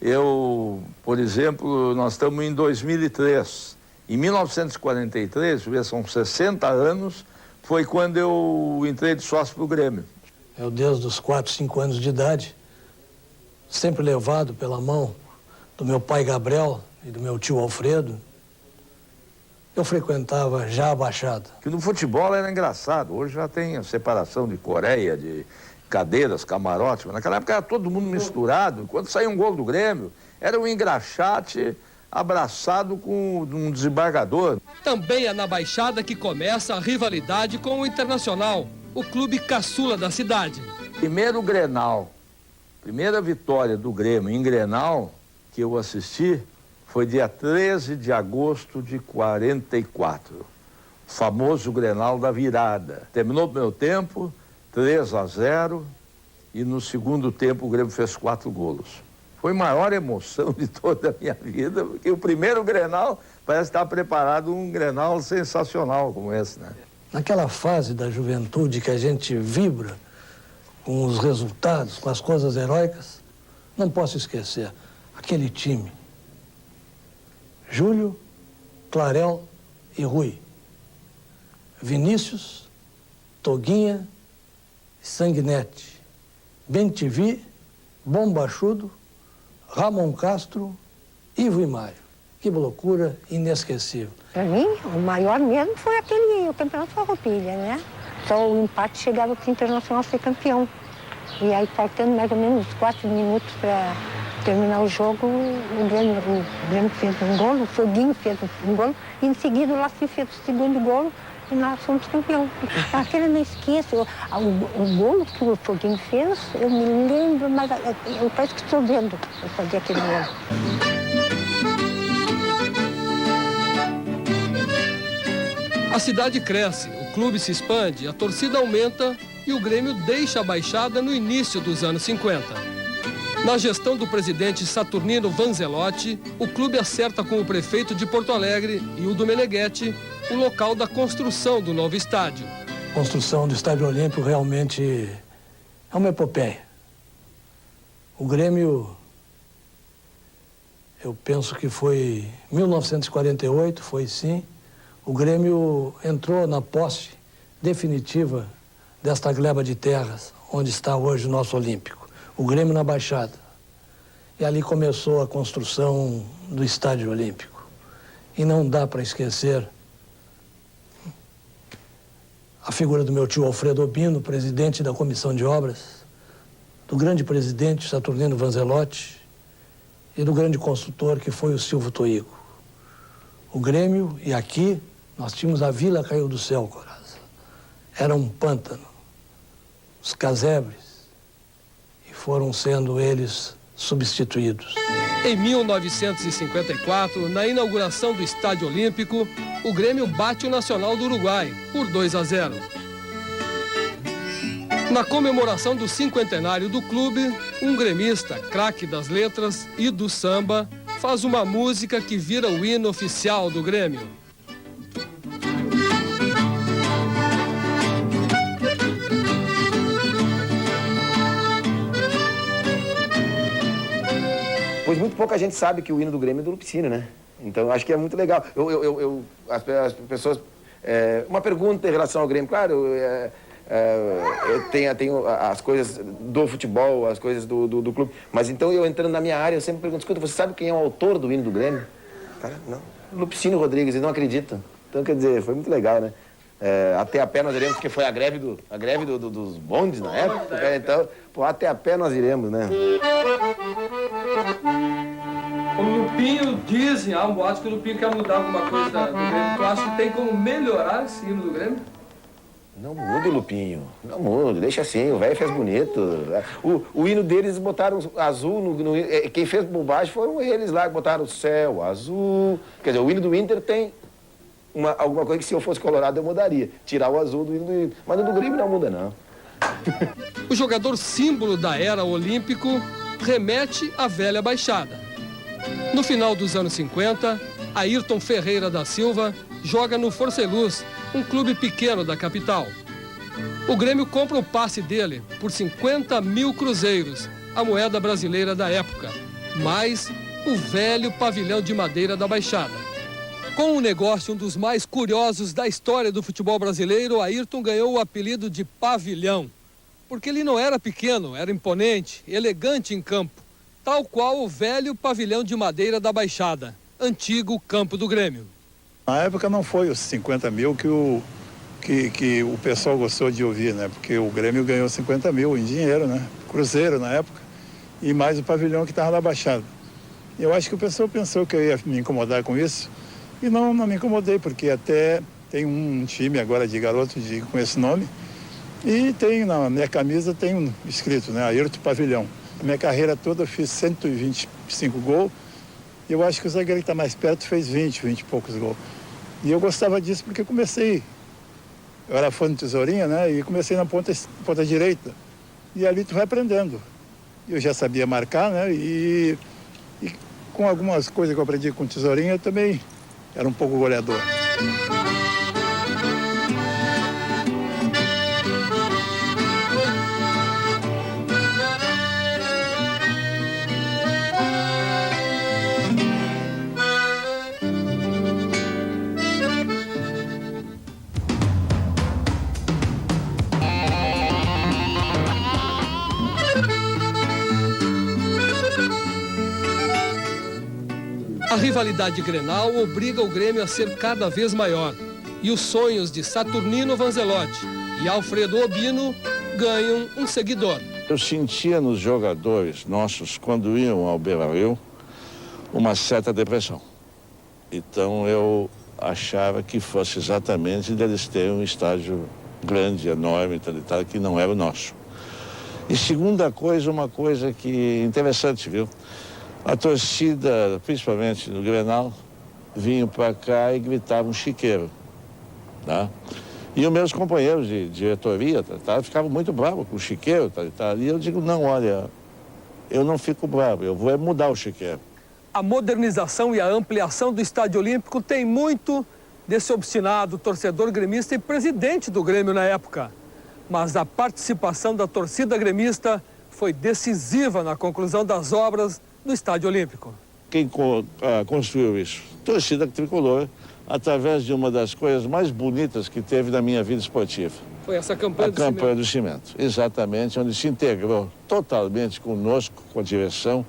Eu, por exemplo, nós estamos em 2003. Em 1943, são 60 anos, foi quando eu entrei de sócio para o Grêmio. Eu, desde os 4, 5 anos de idade, sempre levado pela mão do meu pai Gabriel e do meu tio Alfredo, eu frequentava já a Baixada. Que no futebol era engraçado. Hoje já tem a separação de Coreia, de cadeiras, camarotes. Mas naquela época era todo mundo misturado. Quando saía um gol do Grêmio, era um engraxate abraçado com um desembargador. Também é na Baixada que começa a rivalidade com o Internacional, o clube caçula da cidade. Primeiro Grenal, primeira vitória do Grêmio em Grenal que eu assisti foi dia 13 de agosto de 44. O famoso Grenal da virada. Terminou o primeiro tempo, 3-0, e no segundo tempo o Grêmio fez 4 gols. Foi a maior emoção de toda a minha vida, porque o primeiro Grenal parece estar preparado um Grenal sensacional como esse, né? Naquela fase da juventude que a gente vibra com os resultados, com as coisas heróicas, não posso esquecer aquele time. Júlio, Clarel e Rui. Vinícius, Toguinha, Sanguinete, Bentivi, Bombachudo, Ramon Castro, Ivo e Mário. Que loucura inesquecível. Para mim, o maior mesmo foi o Campeonato Farroupilha, né? Só o empate chegava para o Internacional ser campeão. E aí, faltando mais ou menos 4 minutos para terminar o jogo, o Grêmio fez um gol, o Foguinho fez um gol, e em seguida o Laci fez o segundo gol e nós fomos campeão. Aquele eu não esqueço. O gol que o Foguinho fez, eu me lembro, mas eu parece que estou vendo eu fazer aquele gol. A cidade cresce, o clube se expande, a torcida aumenta e o Grêmio deixa a Baixada no início dos anos 50. Na gestão do presidente Saturnino Vanzelotti, o clube acerta com o prefeito de Porto Alegre e o do Meneghetti o local da construção do novo estádio. A construção do Estádio Olímpico realmente é uma epopeia. O Grêmio, eu penso que foi 1948, foi sim. O Grêmio entrou na posse definitiva desta gleba de terras, onde está hoje o nosso Olímpico. O Grêmio na Baixada. E ali começou a construção do Estádio Olímpico. E não dá para esquecer a figura do meu tio Alfredo Obino, presidente da Comissão de Obras, do grande presidente Saturnino Vanzelotti e do grande construtor que foi o Silvio Toigo. O Grêmio, e aqui nós tínhamos a Vila Caiu do Céu, Coraza. Era um pântano. Os casebres, e foram sendo eles substituídos. Em 1954, na inauguração do Estádio Olímpico, o Grêmio bate o Nacional do Uruguai por 2-0. Na comemoração do cinquentenário do clube, um gremista, craque das letras e do samba, faz uma música que vira o hino oficial do Grêmio. Pois muito pouca gente sabe que o hino do Grêmio é do Lupicínio, né? Então, eu acho que é muito legal. As pessoas... uma pergunta em relação ao Grêmio. Claro, eu tenho as coisas do futebol, as coisas do clube. Mas então, eu entrando na minha área, eu sempre pergunto, escuta, você sabe quem é o autor do hino do Grêmio? Cara, não. Lupicínio Rodrigues, eles não acreditam. Então, quer dizer, foi muito legal, né? Até a pé nós iremos, porque foi a greve dos bondes na época. Então, pô, até a pé nós iremos, né? O Lupinho dizem, há um boato que o Lupinho quer mudar alguma coisa do Grêmio. Tu acha que tem como melhorar esse hino do Grêmio? Não muda, Lupinho. Não muda, deixa assim, o velho fez bonito. O hino deles botaram azul, quem fez bobagem foram eles lá que botaram o céu azul. Quer dizer, o hino do Inter tem alguma coisa que se eu fosse colorado eu mudaria. Tirar o azul do hino do Inter. Mas no do Grêmio não muda, não. O jogador símbolo da era olímpico remete à velha Baixada. No final dos anos 50, Ayrton Ferreira da Silva joga no Forceluz, um clube pequeno da capital. O Grêmio compra o passe dele por 50 mil cruzeiros, a moeda brasileira da época, mais o velho pavilhão de madeira da Baixada. Com o negócio um dos mais curiosos da história do futebol brasileiro, Ayrton ganhou o apelido de Pavilhão, porque ele não era pequeno, era imponente, elegante em campo, tal qual o velho pavilhão de madeira da Baixada, antigo campo do Grêmio. Na época não foi os 50 mil que o pessoal gostou de ouvir, né? Porque o Grêmio ganhou 50 mil em dinheiro, né? Cruzeiro na época, e mais o pavilhão que estava na Baixada. Eu acho que o pessoal pensou que eu ia me incomodar com isso, e não me incomodei, porque até tem um time agora de garoto com esse nome, e tem na minha camisa tem escrito, né? Ayrton Pavilhão. A minha carreira toda eu fiz 125 gols, e eu acho que o zagueiro que está mais perto fez 20 e poucos gols. E eu gostava disso porque eu era fã do Tesourinha, né? E comecei na ponta direita. E ali tu vai aprendendo. Eu já sabia marcar, né? E com algumas coisas que eu aprendi com o Tesourinha, eu também era um pouco goleador. A rivalidade Grenal obriga o Grêmio a ser cada vez maior. E os sonhos de Saturnino Vanzelotti e Alfredo Obino ganham um seguidor. Eu sentia nos jogadores nossos, quando iam ao Beira-Rio, uma certa depressão. Então eu achava que fosse exatamente deles terem um estádio grande, enorme, tal, que não era o nosso. E segunda coisa, uma coisa que interessante, viu? A torcida, principalmente no Grenal, vinham para cá e gritavam chiqueiro, tá? E os meus companheiros de diretoria ficavam muito bravos com o chiqueiro, E eu digo, não, olha, eu não fico bravo, eu vou mudar o chiqueiro. A modernização e a ampliação do Estádio Olímpico tem muito desse obstinado torcedor gremista e presidente do Grêmio na época. Mas a participação da torcida gremista foi decisiva na conclusão das obras do Estádio Olímpico. Quem construiu isso? Torcida tricolor, através de uma das coisas mais bonitas que teve na minha vida esportiva. Foi essa campanha do cimento. A campanha do cimento, exatamente, onde se integrou totalmente conosco, com a direção,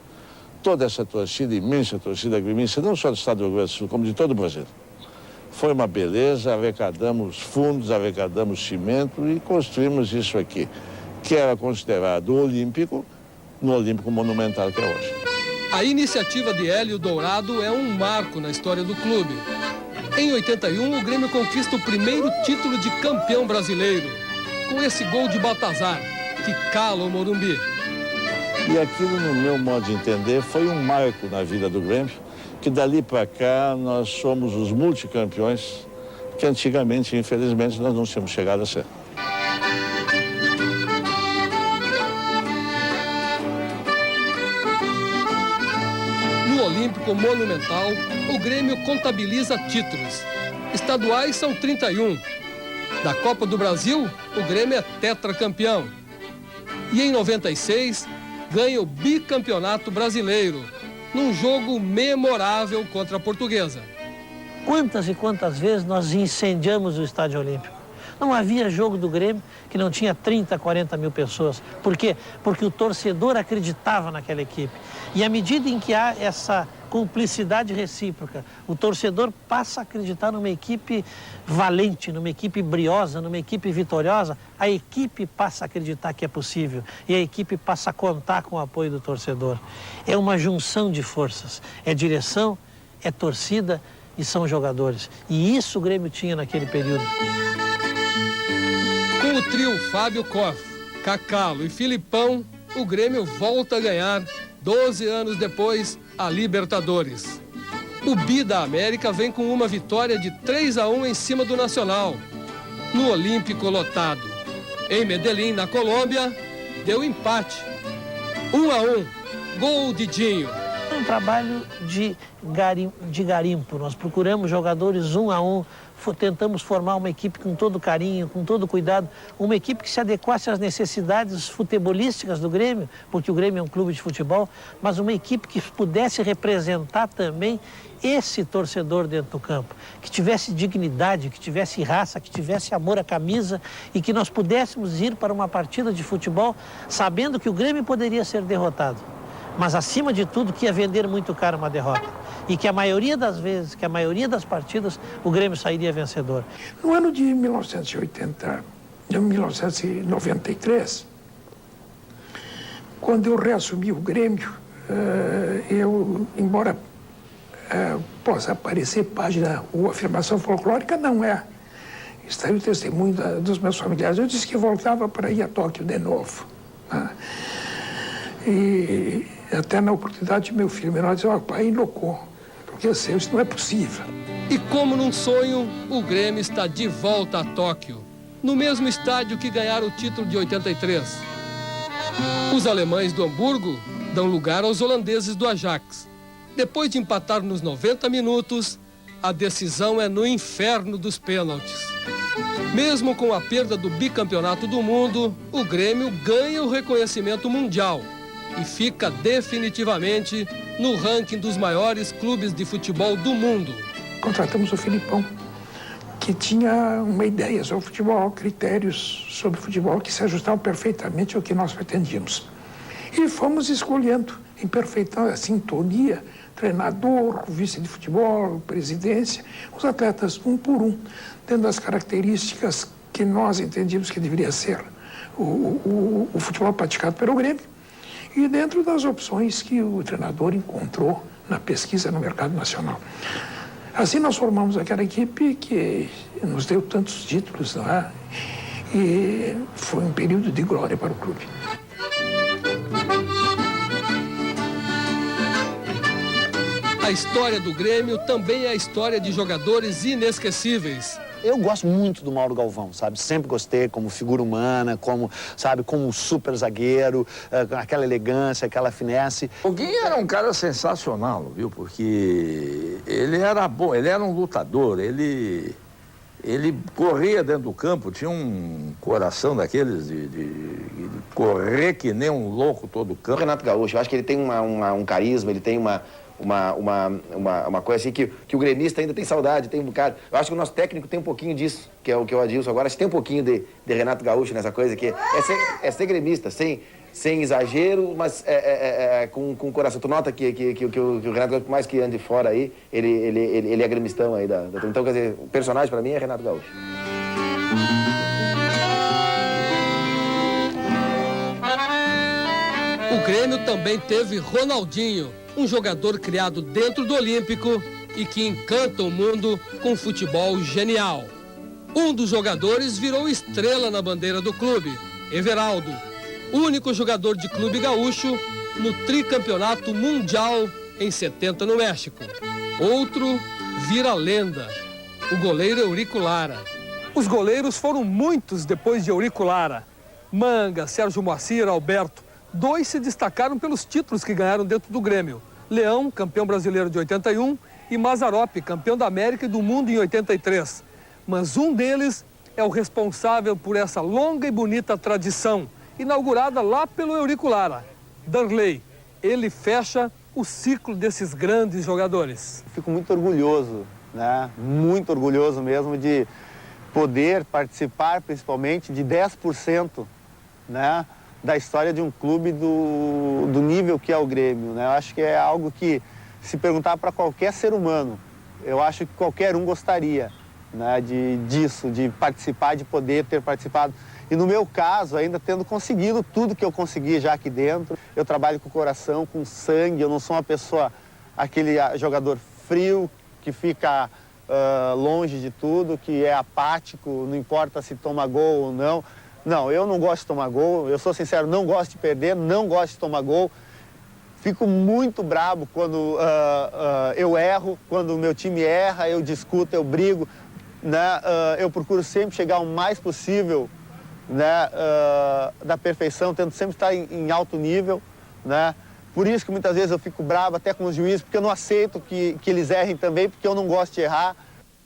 toda essa torcida, imensa torcida gremista, não só do Estado do Rio Grande do Sul, como de todo o Brasil. Foi uma beleza, arrecadamos fundos, arrecadamos cimento e construímos isso aqui, que era considerado olímpico, no Olímpico Monumental que é hoje. A iniciativa de Hélio Dourado é um marco na história do clube. Em 81, o Grêmio conquista o primeiro título de campeão brasileiro, com esse gol de Baltazar, que cala o Morumbi. E aquilo, no meu modo de entender, foi um marco na vida do Grêmio, que dali para cá nós somos os multicampeões, que antigamente, infelizmente, nós não tínhamos chegado a ser. No Olímpico Monumental, o Grêmio contabiliza títulos. Estaduais são 31. Da Copa do Brasil, o Grêmio é tetracampeão. E em 96, ganha o bicampeonato brasileiro, num jogo memorável contra a Portuguesa. Quantas e quantas vezes nós incendiamos o Estádio Olímpico? Não havia jogo do Grêmio que não tinha 30, 40 mil pessoas. Por quê? Porque o torcedor acreditava naquela equipe. E à medida em que há essa cumplicidade recíproca, o torcedor passa a acreditar numa equipe valente, numa equipe briosa, numa equipe vitoriosa, a equipe passa a acreditar que é possível e a equipe passa a contar com o apoio do torcedor. É uma junção de forças, é direção, é torcida e são jogadores. E isso o Grêmio tinha naquele período. Com o trio Fábio Koff, Cacalo e Filipão, o Grêmio volta a ganhar, 12 anos depois, a Libertadores. O Bi da América vem com uma vitória de 3-1 em cima do Nacional, no Olímpico lotado. Em Medellín, na Colômbia, deu empate. 1-1, gol de Dinho. É um trabalho de garimpo. Nós procuramos jogadores 1-1, tentamos formar uma equipe com todo carinho, com todo cuidado, uma equipe que se adequasse às necessidades futebolísticas do Grêmio, porque o Grêmio é um clube de futebol, mas uma equipe que pudesse representar também esse torcedor dentro do campo, que tivesse dignidade, que tivesse raça, que tivesse amor à camisa e que nós pudéssemos ir para uma partida de futebol sabendo que o Grêmio poderia ser derrotado, mas acima de tudo que ia vender muito caro uma derrota e que a maioria das vezes, que a maioria das partidas, o Grêmio sairia vencedor. No ano de 1993, quando eu reassumi o Grêmio, eu, embora possa aparecer página ou afirmação folclórica, não é. Está aí o testemunho dos meus familiares. Eu disse que voltava para ir a Tóquio de novo. Né? E até na oportunidade, meu filho menor disse: pai, enloucou, porque eu sei, isso não é possível. E como num sonho, o Grêmio está de volta a Tóquio, no mesmo estádio que ganharam o título de 83. Os alemães do Hamburgo dão lugar aos holandeses do Ajax. Depois de empatar nos 90 minutos, a decisão é no inferno dos pênaltis. Mesmo com a perda do bicampeonato do mundo, o Grêmio ganha o reconhecimento mundial e fica definitivamente no ranking dos maiores clubes de futebol do mundo. Contratamos o Filipão, que tinha uma ideia sobre futebol, critérios sobre futebol que se ajustavam perfeitamente ao que nós pretendíamos. E fomos escolhendo em perfeita sintonia treinador, vice de futebol, presidência, os atletas um por um, tendo as características que nós entendíamos que deveria ser o futebol praticado pelo Grêmio e dentro das opções que o treinador encontrou na pesquisa no mercado nacional. Assim nós formamos aquela equipe que nos deu tantos títulos, não é? E foi um período de glória para o clube. A história do Grêmio também é a história de jogadores inesquecíveis. Eu gosto muito do Mauro Galvão, sabe? Sempre gostei como figura humana, como, sabe, como um super zagueiro, aquela elegância, aquela finesse. O Gui era um cara sensacional, viu? Porque ele era bom, ele era um lutador, ele corria dentro do campo, tinha um coração daqueles de correr que nem um louco todo o campo. O Renato Gaúcho, eu acho que ele tem um carisma, ele tem uma coisa assim que o gremista ainda tem saudade, tem um bocado. Eu acho que o nosso técnico tem um pouquinho disso, que é o Adilson agora. Acho que tem um pouquinho de Renato Gaúcho nessa coisa, que é ser gremista, sem exagero, mas com o coração. Tu nota que o Renato Gaúcho, por mais que ande fora aí, ele é gremistão aí. Então, quer dizer, o personagem para mim é Renato Gaúcho. O Grêmio também teve Ronaldinho, um jogador criado dentro do Olímpico e que encanta o mundo com futebol genial. Um dos jogadores virou estrela na bandeira do clube, Everaldo, único jogador de clube gaúcho no tricampeonato mundial em 70 no México. Outro vira lenda, o goleiro Eurico Lara. Os goleiros foram muitos depois de Eurico Lara. Manga, Sérgio Moacir, Alberto. 2 se destacaram pelos títulos que ganharam dentro do Grêmio. Leão, campeão brasileiro de 81, e Mazzaropi, campeão da América e do mundo em 83. Mas um deles é o responsável por essa longa e bonita tradição, inaugurada lá pelo Eurico Lara. Darley, ele fecha o ciclo desses grandes jogadores. Fico muito orgulhoso, né? Muito orgulhoso mesmo de poder participar, principalmente, de 10%, né? Da história de um clube do nível que é o Grêmio, né? Eu acho que é algo que, se perguntar para qualquer ser humano, eu acho que qualquer um gostaria, né, disso, de participar, de poder ter participado. E no meu caso, ainda tendo conseguido tudo que eu consegui já aqui dentro, eu trabalho com o coração, com sangue, eu não sou uma pessoa, aquele jogador frio, que fica longe de tudo, que é apático, não importa se toma gol ou não. Não, eu não gosto de tomar gol, eu sou sincero, não gosto de perder, não gosto de tomar gol. Fico muito bravo quando eu erro, quando o meu time erra, eu discuto, eu brigo, né? Eu procuro sempre chegar o mais possível, né, da perfeição, tento sempre estar em alto nível, né? Por isso que muitas vezes eu fico bravo até com os juízes, porque eu não aceito que eles errem também, porque eu não gosto de errar.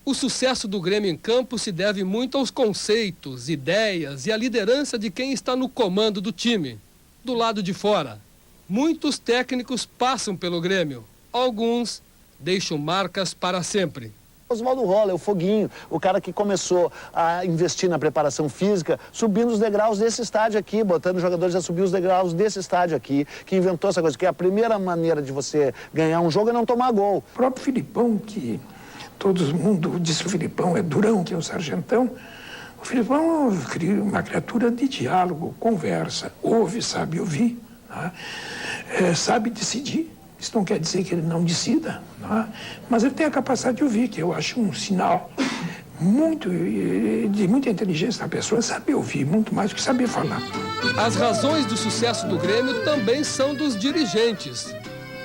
O sucesso do Grêmio em campo se deve muito aos conceitos, ideias e à liderança de quem está no comando do time. Do lado de fora, muitos técnicos passam pelo Grêmio. Alguns deixam marcas para sempre. Oswaldo Rola, o Foguinho, o cara que começou a investir na preparação física, subindo os degraus desse estádio aqui, botando os jogadores a subir os degraus desse estádio aqui, que inventou essa coisa, que a primeira maneira de você ganhar um jogo é não tomar gol. O próprio Filipão, que todo mundo diz que o Filipão é durão, que é o sargentão, o Filipão é uma criatura de diálogo, conversa, ouve, sabe ouvir, né? Sabe decidir. Isso não quer dizer que ele não decida, né? Mas ele tem a capacidade de ouvir, que eu acho um sinal de muita inteligência da pessoa, saber ouvir muito mais do que saber falar. As razões do sucesso do Grêmio também são dos dirigentes.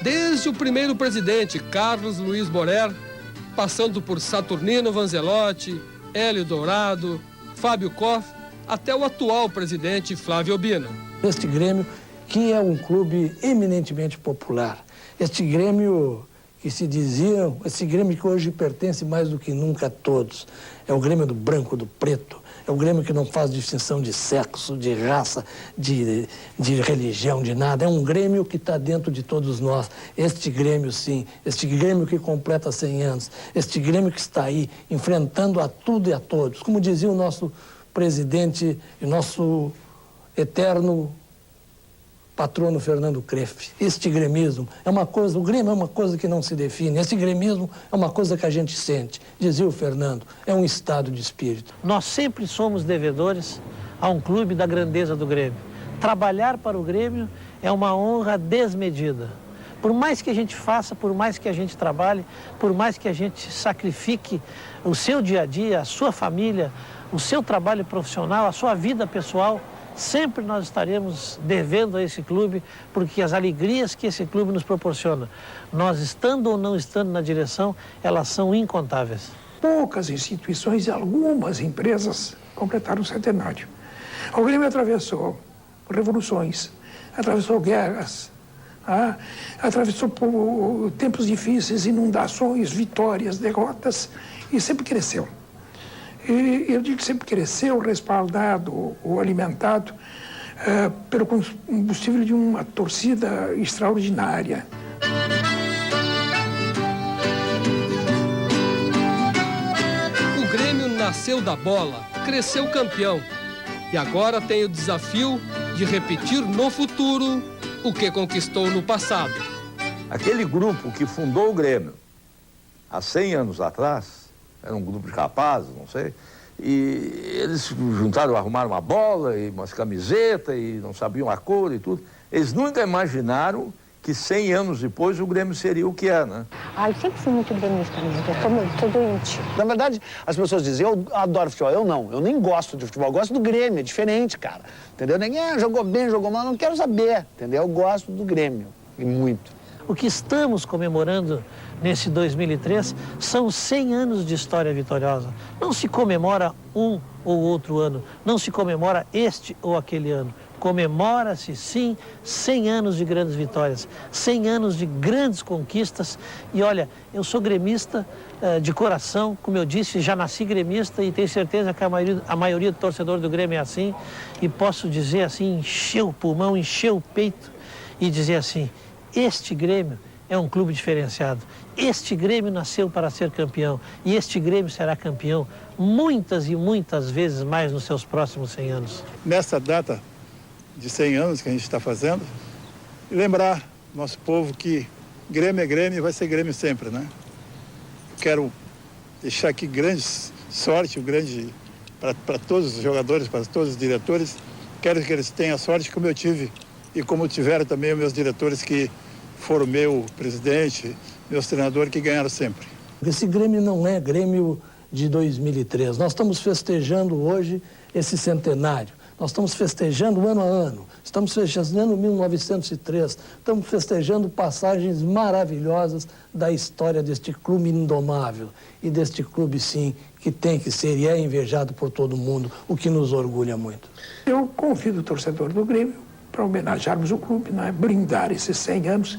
Desde o primeiro presidente, Carlos Luiz Borer, passando por Saturnino Vanzelotti, Hélio Dourado, Fábio Koff, até o atual presidente Flávio Obina. Este Grêmio, que é um clube eminentemente popular, este Grêmio que se diziam, esse Grêmio que hoje pertence mais do que nunca a todos, é o Grêmio do branco, do preto, é o Grêmio que não faz distinção de sexo, de raça, de religião, de nada. É um Grêmio que está dentro de todos nós. Este Grêmio, sim, este Grêmio que completa 100 anos, este Grêmio que está aí enfrentando a tudo e a todos. Como dizia o nosso presidente e nosso eterno patrono Fernando Kreff, este gremismo é uma coisa, o Grêmio é uma coisa que não se define, esse gremismo é uma coisa que a gente sente, dizia o Fernando, é um estado de espírito. Nós sempre somos devedores a um clube da grandeza do Grêmio. Trabalhar para o Grêmio é uma honra desmedida. Por mais que a gente faça, por mais que a gente trabalhe, por mais que a gente sacrifique o seu dia a dia, a sua família, o seu trabalho profissional, a sua vida pessoal, sempre nós estaremos devendo a esse clube, porque as alegrias que esse clube nos proporciona, nós estando ou não estando na direção, elas são incontáveis. Poucas instituições e algumas empresas completaram o centenário. O Grêmio atravessou revoluções, atravessou guerras, atravessou tempos difíceis, inundações, vitórias, derrotas, e sempre cresceu. E eu digo que sempre cresceu, respaldado ou alimentado pelo combustível de uma torcida extraordinária. O Grêmio nasceu da bola, cresceu campeão e agora tem o desafio de repetir no futuro o que conquistou no passado. Aquele grupo que fundou o Grêmio há 100 anos atrás, era um grupo de rapazes, não sei, e eles se juntaram, arrumaram uma bola e umas camisetas e não sabiam a cor e tudo. Eles nunca imaginaram que 100 anos depois o Grêmio seria o que é, né? Eu sempre fui muito gremista mesmo, eu tô doente. Na verdade, as pessoas dizem, eu adoro futebol. Eu não, eu nem gosto de futebol, eu gosto do Grêmio, é diferente, cara. Entendeu? Ninguém jogou bem, jogou mal, não quero saber, entendeu? Eu gosto do Grêmio, e muito. O que estamos comemorando nesse 2003 são 100 anos de história vitoriosa. Não se comemora um ou outro ano, não se comemora este ou aquele ano. Comemora-se, sim, 100 anos de grandes vitórias, 100 anos de grandes conquistas. E olha, eu sou gremista de coração, como eu disse, já nasci gremista e tenho certeza que a maioria do torcedor do Grêmio é assim. E posso dizer assim, encher o pulmão, encher o peito e dizer assim, este Grêmio é um clube diferenciado. Este Grêmio nasceu para ser campeão e este Grêmio será campeão muitas e muitas vezes mais nos seus próximos 100 anos. Nessa data de 100 anos que a gente está fazendo, e lembrar nosso povo que Grêmio é Grêmio e vai ser Grêmio sempre, né? Quero deixar aqui grande sorte, para todos os jogadores, para todos os diretores. Quero que eles tenham a sorte como eu tive e como tiveram também os meus diretores que foram meu presidente, meus treinadores que ganharam sempre. Esse Grêmio não é Grêmio de 2003. Nós estamos festejando hoje esse centenário. Nós estamos festejando ano a ano. Estamos festejando 1903. Estamos festejando passagens maravilhosas da história deste clube indomável. E deste clube, sim, que tem que ser e é invejado por todo mundo, o que nos orgulha muito. Eu convido o torcedor do Grêmio para homenagearmos o clube, né? Brindar esses 100 anos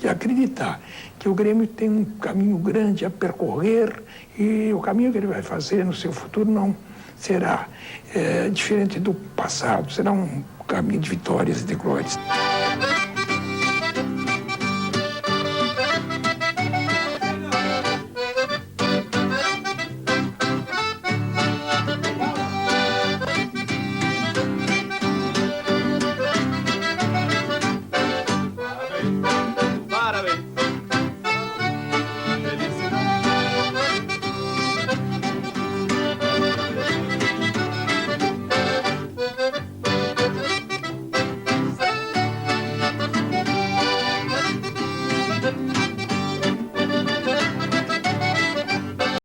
e acreditar que o Grêmio tem um caminho grande a percorrer e o caminho que ele vai fazer no seu futuro não será diferente do passado, será um caminho de vitórias e de glórias.